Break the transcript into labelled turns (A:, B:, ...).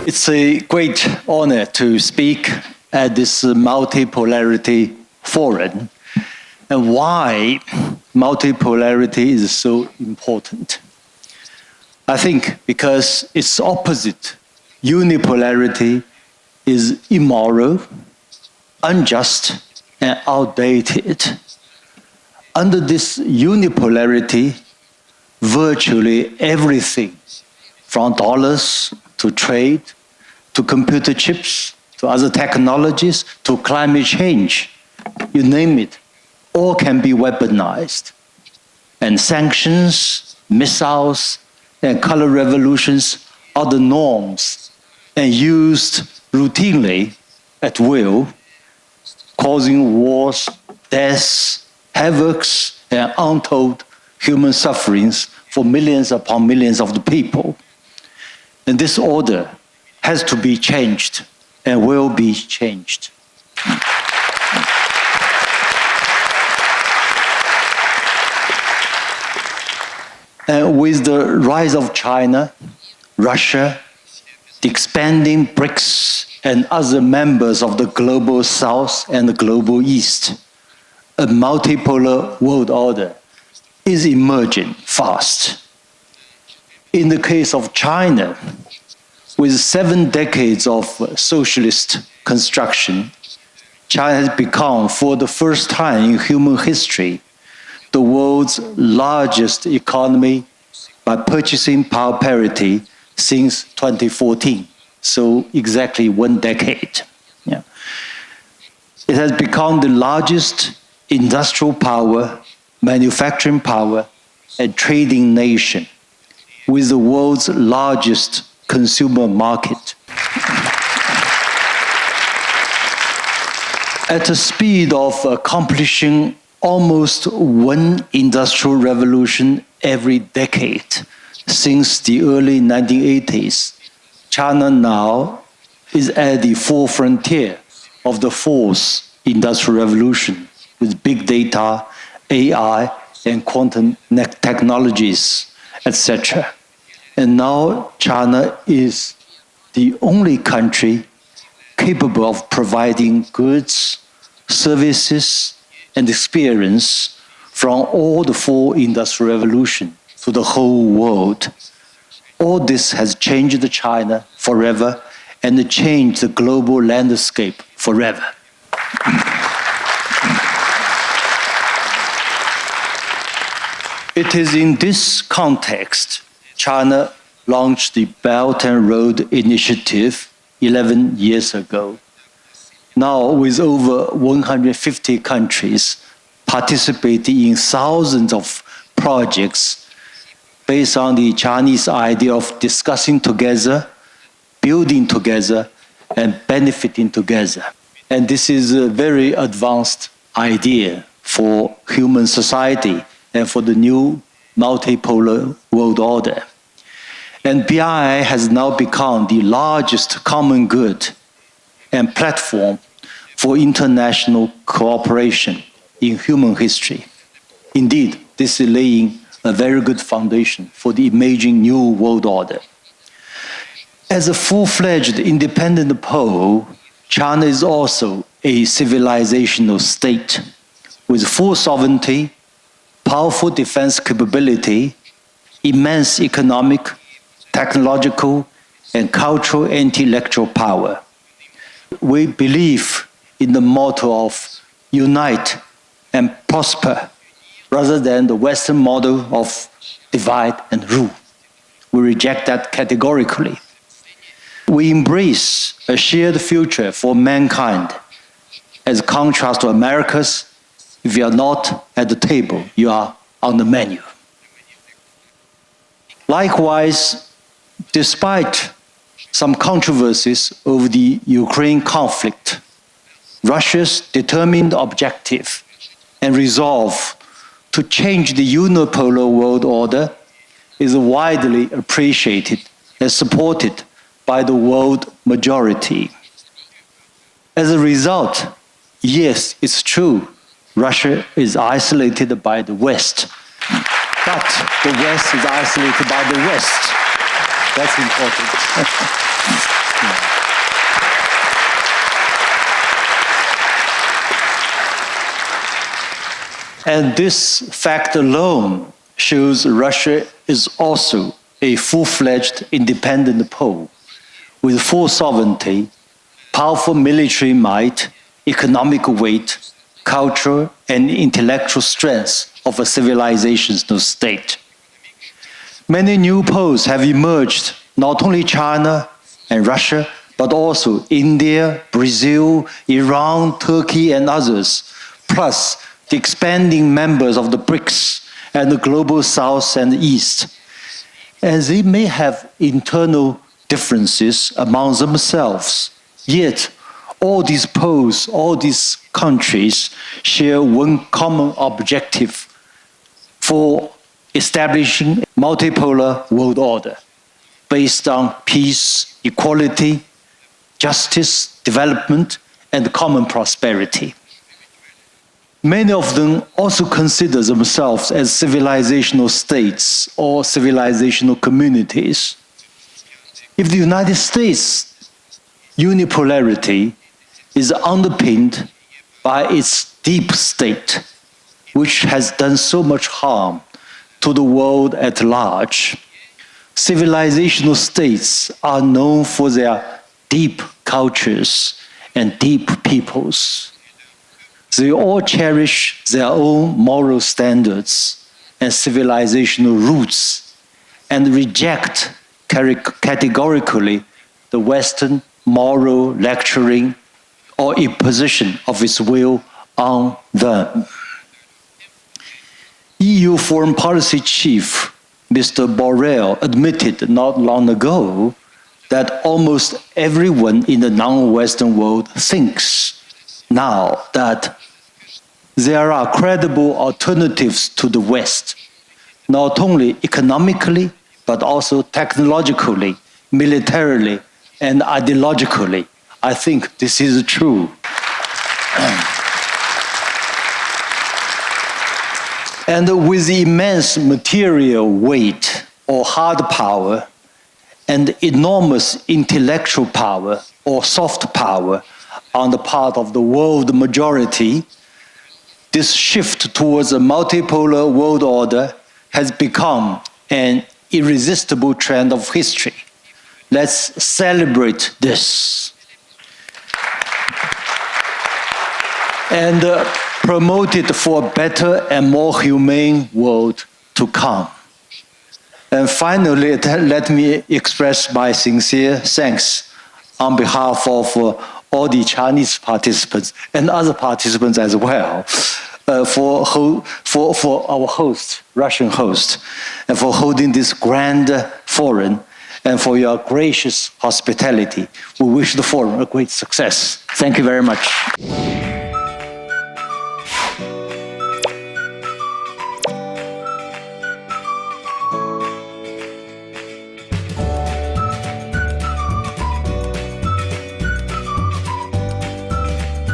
A: It's a great honor to speak at this multipolarity forum. And why multipolarity is so important? I think because its opposite, unipolarity, is immoral, unjust, and outdated. Under this unipolarity, virtually everything, from dollars to trade, to computer chips, to other technologies, to climate change, you name it, all can be weaponized. And sanctions, missiles, and color revolutions are the norms and used routinely at will, causing wars, deaths, havocs, and untold human sufferings for millions upon millions of the people. And this order has to be changed and will be changed. And with the rise of China, Russia, the expanding BRICS, and other members of the Global South and the Global East, a multipolar world order is emerging fast. In the case of China, with 7 decades of socialist construction, China has become, for the first time in human history, the world's largest economy by purchasing power parity since 2014, so exactly 1 decade. Yeah. It has become the largest industrial power, manufacturing power, and trading nation, with the world's largest consumer market. At a speed of accomplishing almost 1 industrial revolution every decade since the early 1980s, China now is at the forefrontier of the 4th industrial revolution with big data, AI, and quantum technologies, etc. And now China is the only country capable of providing goods, services, and experience from all the 4 industrial revolutions to the whole world. All this has changed China forever and changed the global landscape forever. It is in this context China launched the Belt and Road Initiative 11 years ago. Now, with over 150 countries participating in thousands of projects based on the Chinese idea of discussing together, building together, and benefiting together. And this is a very advanced idea for human society and for the new multipolar world order. And BRI has now become the largest common good and platform for international cooperation in human history. Indeed, this is laying a very good foundation for the emerging new world order. As a full-fledged independent pole, China is also a civilizational state with full sovereignty, powerful defense capability, immense economic, technological, and cultural and intellectual power. We believe in the motto of unite and prosper, rather than the Western model of divide and rule. We reject that categorically. We embrace a shared future for mankind. As contrast to America's, if you are not at the table, you are on the menu. Likewise, despite some controversies over the Ukraine conflict, Russia's determined objective and resolve to change the unipolar world order is widely appreciated and supported by the world majority. As a result, yes, it's true, Russia is isolated by the West, but the West is isolated by the West. That's important. And this fact alone shows Russia is also a full-fledged independent pole with full sovereignty, powerful military might, economic weight, cultural and intellectual strength of a civilizational state. Many new poles have emerged, not only China and Russia, but also India, Brazil, Iran, Turkey, and others, plus the expanding members of the BRICS and the global South and East. And they may have internal differences among themselves, yet all these poles, all these countries share one common objective for establishing a multipolar world order based on peace, equality, justice, development, and common prosperity. Many of them also consider themselves as civilizational states or civilizational communities. If the United States' unipolarity is underpinned by its deep state, which has done so much harm to the world at large, civilizational states are known for their deep cultures and deep peoples. They all cherish their own moral standards and civilizational roots and reject categorically the Western moral lecturing or imposition of its will on them. EU Foreign Policy Chief Mr. Borrell admitted not long ago that almost everyone in the non-Western world thinks now that there are credible alternatives to the West, not only economically, but also technologically, militarily, and ideologically. I think this is true. And with immense material weight or hard power and enormous intellectual power or soft power on the part of the world majority, this shift towards a multipolar world order has become an irresistible trend of history. Let's celebrate this. And promote it for a better and more humane world to come. And finally, let me express my sincere thanks on behalf of all the Chinese participants and other participants as well for our host, Russian host, and for holding this grand forum and for your gracious hospitality. We wish the forum a great success. Thank you very much.